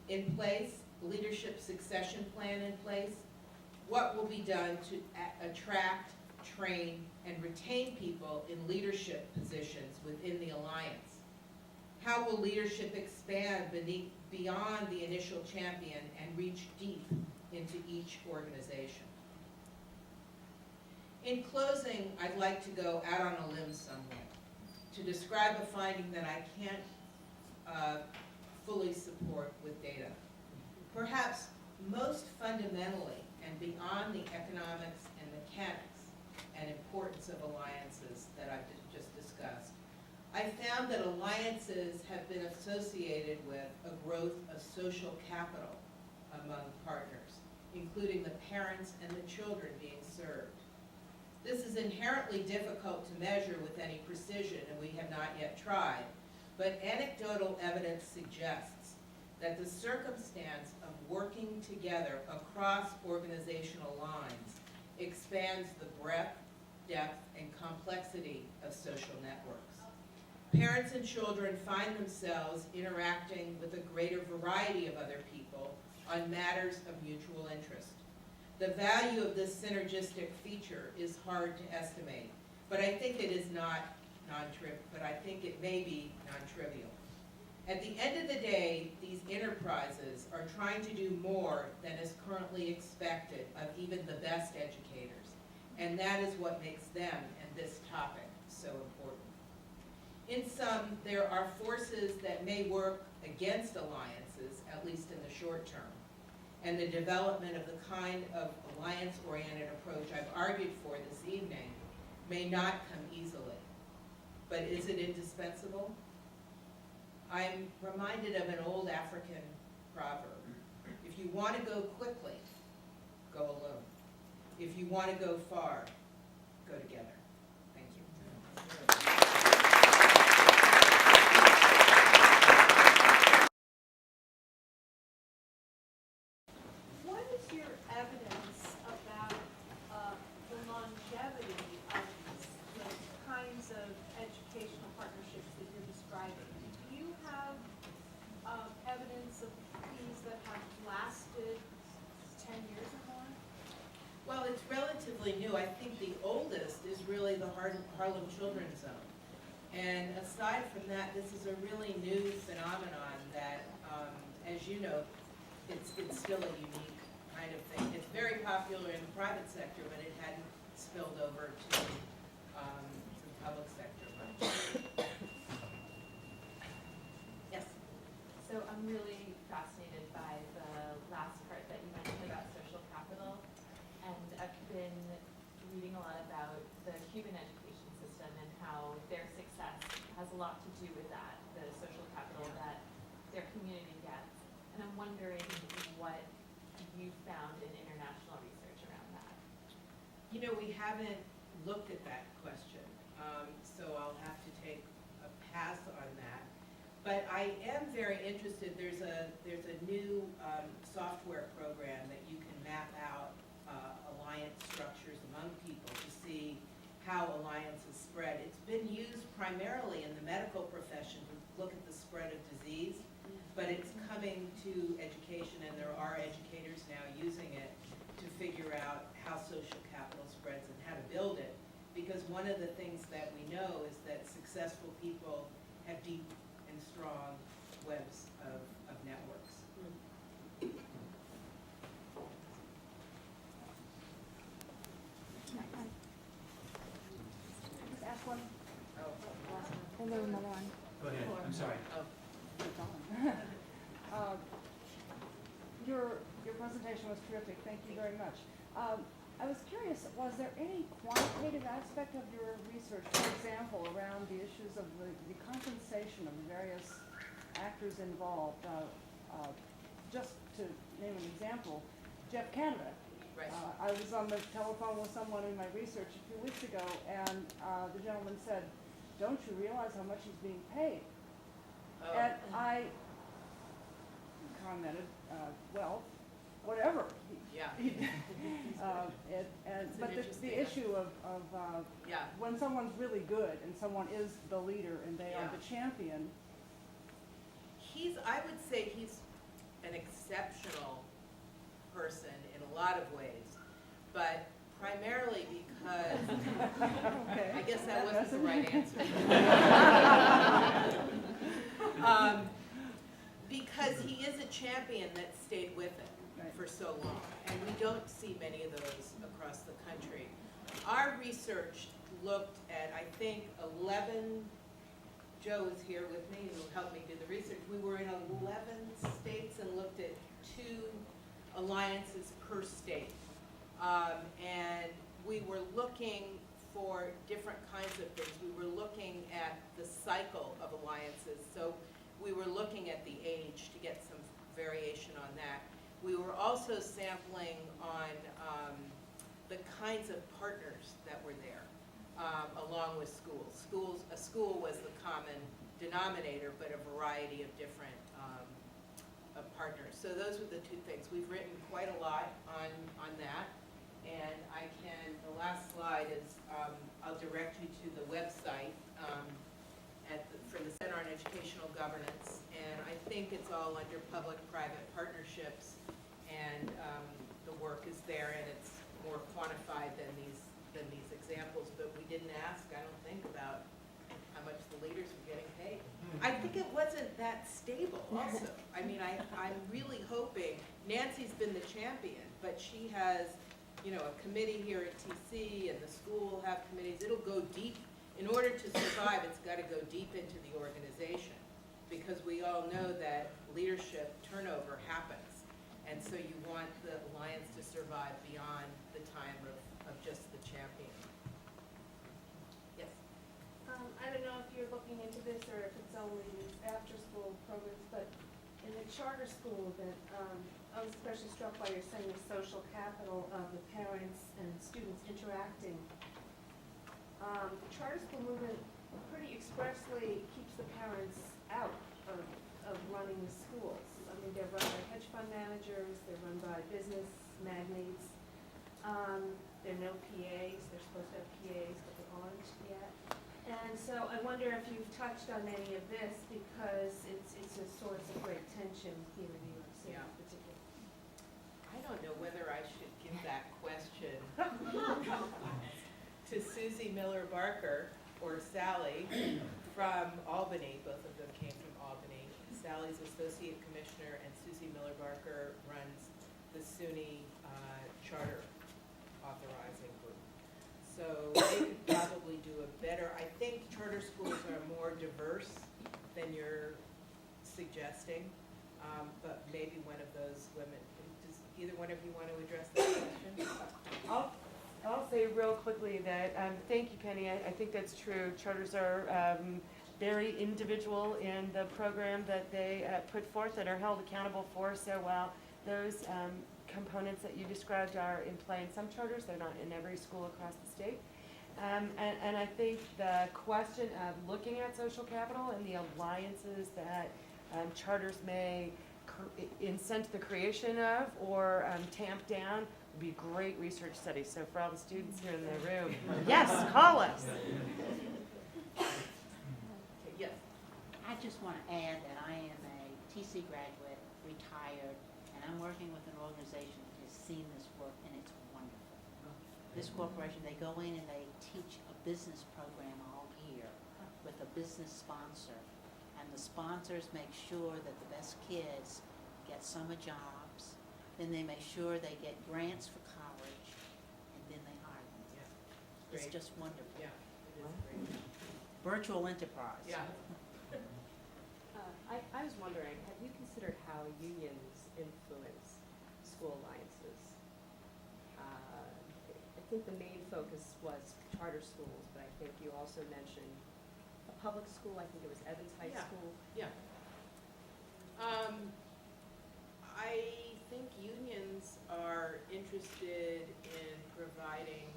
in place leadership succession plan in place? What will be done to attract, train, and retain people in leadership positions within the Alliance? How will leadership expand beyond the initial champion and reach deep into each organization? In closing, I'd like to go out on a limb somewhat to describe a finding that I can't fully support with data. Perhaps most fundamentally and beyond the economics and mechanics and importance of alliances that I've just discussed, I found that alliances have been associated with a growth of social capital among partners, including the parents and the children being served. This is inherently difficult to measure with any precision, and we have not yet tried, but anecdotal evidence suggests that the circumstance of working together across organizational lines expands the breadth, depth, and complexity of social networks. Parents and children find themselves interacting with a greater variety of other people on matters of mutual interest. The value of this synergistic feature is hard to estimate, but I think it is not non-trivial, but I think it may be non-trivial. At the end of the day, these enterprises are trying to do more than is currently expected of even the best educators, and that is what makes them and this topic so important. In sum, there are forces that may work against alliances, at least in the short term, and the development of the kind of alliance-oriented approach I've argued for this evening may not come easily. But is it indispensable? I'm reminded of an old African proverb. If you want to go quickly, go alone. If you want to go far, go together. Thank you. What is your evidence about the longevity of the kinds of educational partnerships that you're describing? Do you have evidence of these that have lasted 10 years or more? Well, it's relatively new. I think the oldest is really the Harlem Children's Zone. And aside from that, this is a really new phenomenon that, as you know, it's still a unique kind of thing. It's very popular in the private sector, but it hadn't spilled over to the public sector much. Yes? So I'm really fascinated by the last part that you mentioned about social capital, and I've been reading a lot about the Cuban education system and how their success has a lot to do with that, the social capital that their community gets. And I'm wondering what you found in international research around that. You know, we haven't looked at that question, so I'll have to take a pass on that. But I am very interested. There's a new software program that you can map out alliance structures among people to see how alliances spread. It's been used primarily in the medical profession to look at the spread of disease, but it's coming to education, and there are educators now using it to figure out how social capital spreads and how to build it. Because one of the things that we know is that successful people have deep and strong webs of networks. Just ask one. Oh. And there was another one. Go ahead, I'm sorry. Oh. Your presentation was terrific. Thank you very much. I was curious, was there any quantitative aspect of your research, for example, around the issues of the compensation of the various actors involved? Just to name an example, Jeff Canada. Right. I was on the telephone with someone in my research a few weeks ago, and the gentleman said, "Don't you realize how much he's being paid?" Oh. And I commented, well, whatever. Yeah. But the issue of Yeah. when someone's really good and someone is the leader and they are Yeah. the champion. I would say he's an exceptional person in a lot of ways, but primarily because, Okay. I guess that wasn't the right answer. Because he is a champion that stayed with it Right. for so long, and we don't see many of those across the country. Our research looked at, I think, 11, Joe is here with me who helped me do the research. We were in 11 states and looked at 2 alliances per state. And we were looking for different kinds of things. We were looking at the cycle of alliances. So we were looking at the age to get some variation on that. We were also sampling on the kinds of partners that were there, along with schools. A school was the common denominator, but a variety of different of partners. So those were the 2 things. We've written quite a lot on that. And the last slide is, I'll direct you to the website for the Center on Educational Governance. And I think it's all under public-private partnerships. And the work is there, and it's more quantified than these examples. But we didn't ask, I don't think, about how much the leaders were getting paid. I think it wasn't that stable also. I mean, I'm really hoping, Nancy's been the champion, but she has, a committee here at TC, and the school will have committees. It'll go deep. In order to survive, it's got to go deep into the organization, because we all know that leadership turnover happens. And so you want the alliance to survive beyond the time of just the champion. Yes? I don't know if you're looking into this or if it's only these after-school programs, but in the charter school that, I was especially struck by your saying the social capital of the parents and students interacting. The charter school movement pretty expressly keeps the parents out of running the schools. I mean, they're run by hedge fund managers, they're run by business magnates. There are no PAs, they're supposed to have PAs, but they aren't yet. And so I wonder if you've touched on any of this, because it's a source of great tension here in New York City in particular. I don't know whether I should give that question to Susie Miller-Barker or Sally from Albany. Both of them came from Albany. Sally's associate commissioner, and Susie Miller-Barker runs the SUNY charter authorizing group. So they could probably do a better, I think charter schools are more diverse than you're suggesting, but maybe one of those women. Does either one of you want to address that question? I'll say real quickly that, thank you, Penny. I think that's true. Charters are very individual in the program that they put forth and are held accountable for. So while those components that you described are in play in some charters, they're not in every school across the state. And I think the question of looking at social capital and the alliances that charters may incent the creation of or tamp down would be great research studies. So for all the students here in the room, yes, call us. Yes. I just want to add that I am a TC graduate, retired, and I'm working with an organization that has seen this work, and it's wonderful. This corporation, they go in and they teach a business program all year with a business sponsor, and the sponsors make sure that the best kids get summer jobs, then they make sure they get grants for college, and then they hire them. Yeah. It's Great. just wonderful. Yeah, it is great. Virtual enterprise. Yeah. I was wondering, have you considered how unions influence school alliances? I think the main focus was charter schools, but I think you also mentioned a public school. I think it was Evans High Yeah. School. Yeah. I think unions are interested in providing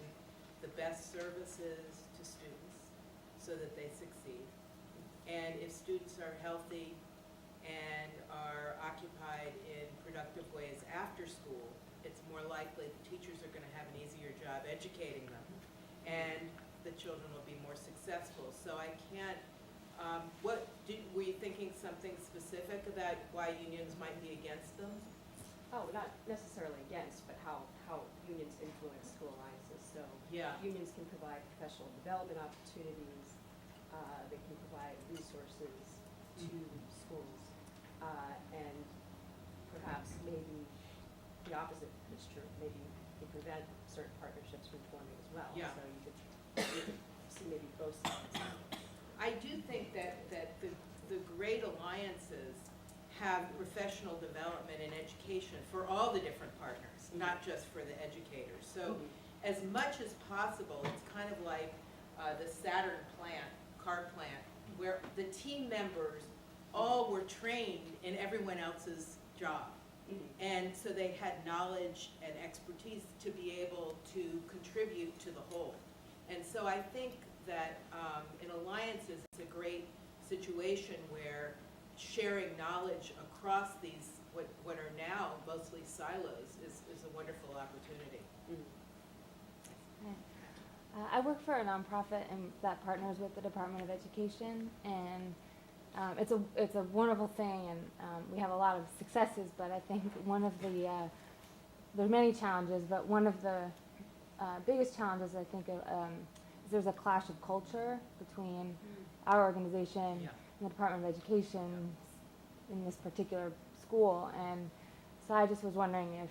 the best services to students so that they succeed. And if students are healthy and are occupied in productive ways after school, it's more likely the teachers are going to have an easier job educating them, and the children will be more successful. So I can't, were you thinking something specific about why unions might be against them? Oh, not necessarily against, but how unions influence school alliances. So Yeah. unions can provide professional development opportunities, they can provide resources to schools, and perhaps maybe the opposite is true. Maybe they prevent certain partnerships from forming as well. Yeah. So you could see maybe both sides. I do think that the great alliances have professional development and education for all the different partners, not just for the educators. So as much as possible, it's kind of like the Saturn car plant, where the team members all were trained in everyone else's job. And so they had knowledge and expertise to be able to contribute to the whole. And so I think that in alliances, it's a great situation where sharing knowledge across these, what are now mostly silos, is a wonderful opportunity. I work for a nonprofit that partners with the Department of Education, and it's a wonderful thing, and we have a lot of successes. But I think one of the there's many challenges, but one of the biggest challenges I think is there's a clash of culture between our organization and the Department of Education in this particular school, and so I just was wondering if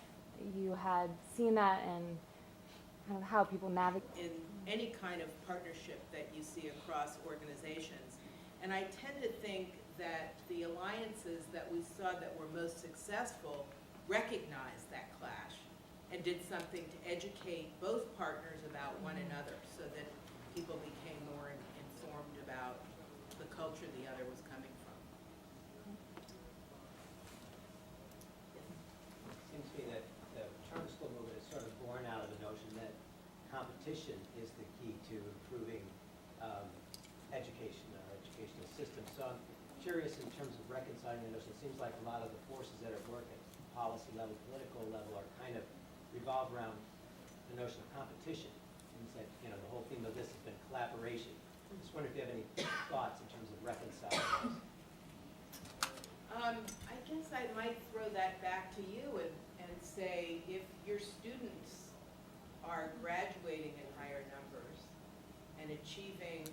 you had seen that and kind of how people navigate. In any kind of partnership that you see across organizations. And I tend to think that the alliances that we saw that were most successful recognized that clash and did something to educate both partners about one another so that people became more informed about the culture the other was coming from. It seems to me that the charter school movement is sort of born out of the notion that competition is the key to improving education, our educational system. So I'm curious in terms of reconciling the notion. It seems like a lot of the forces that are working at policy level, political level, are kind of revolve around the notion of competition. And said, the whole theme of this has been collaboration. I just wonder if you have any thoughts in terms of reconciling those. I guess I might throw that back to you and say, if your students are graduating in higher numbers and achieving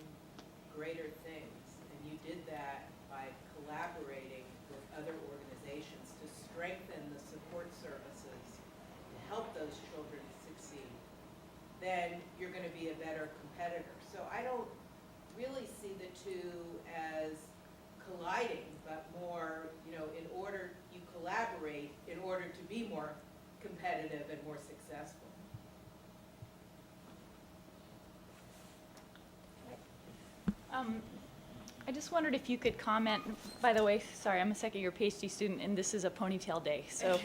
greater things, and you did that by collaborating with other organizations to strengthen the support services to help those children succeed, then you're going to be a better competitor. So I don't really see the two as colliding, but more, in order you collaborate in order to be more competitive and more successful. I just wondered if you could comment, by the way, sorry, I'm a second-year PhD student, and this is a ponytail day, so.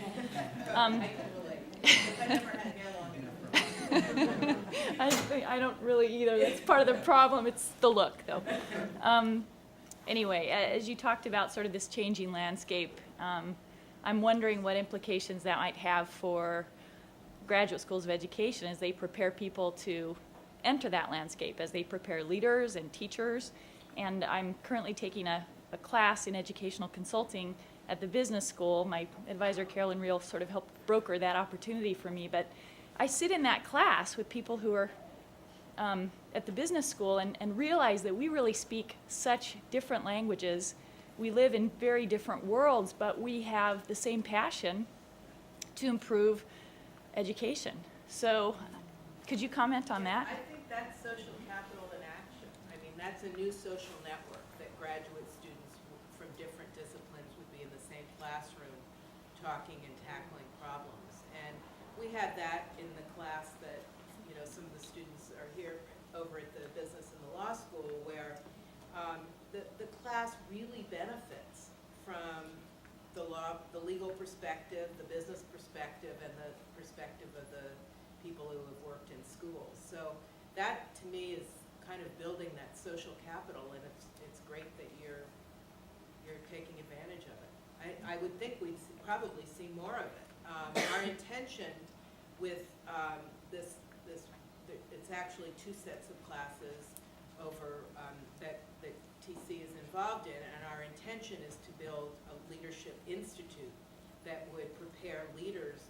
I can relate, because I never had hair long enough. I don't really either. That's part of the problem. It's the look, though. Anyway, as you talked about sort of this changing landscape, I'm wondering what implications that might have for graduate schools of education as they prepare people to enter that landscape, as they prepare leaders and teachers. And I'm currently taking a class in educational consulting at the business school. My advisor, Carolyn Reel, sort of helped broker that opportunity for me. But I sit in that class with people who are at the business school and realize that we really speak such different languages. We live in very different worlds, but we have the same passion to improve education. So could you comment on that? I think that's social capital in action. I mean, that's a new social network that graduate students from different disciplines would be in the same classroom talking and tackling problems. And we had that in the class that, some of the students are here over at the business and the law school, where the class really benefits from the legal perspective, the business perspective, and the perspective of the people who have worked in schools. So that, to me, is kind of building that social capital, and it's great that you're taking advantage of it. I would think we'd probably see more of it. Our intention with it's actually 2 sets of classes over that TC is in involved in, and our intention is to build a leadership institute that would prepare leaders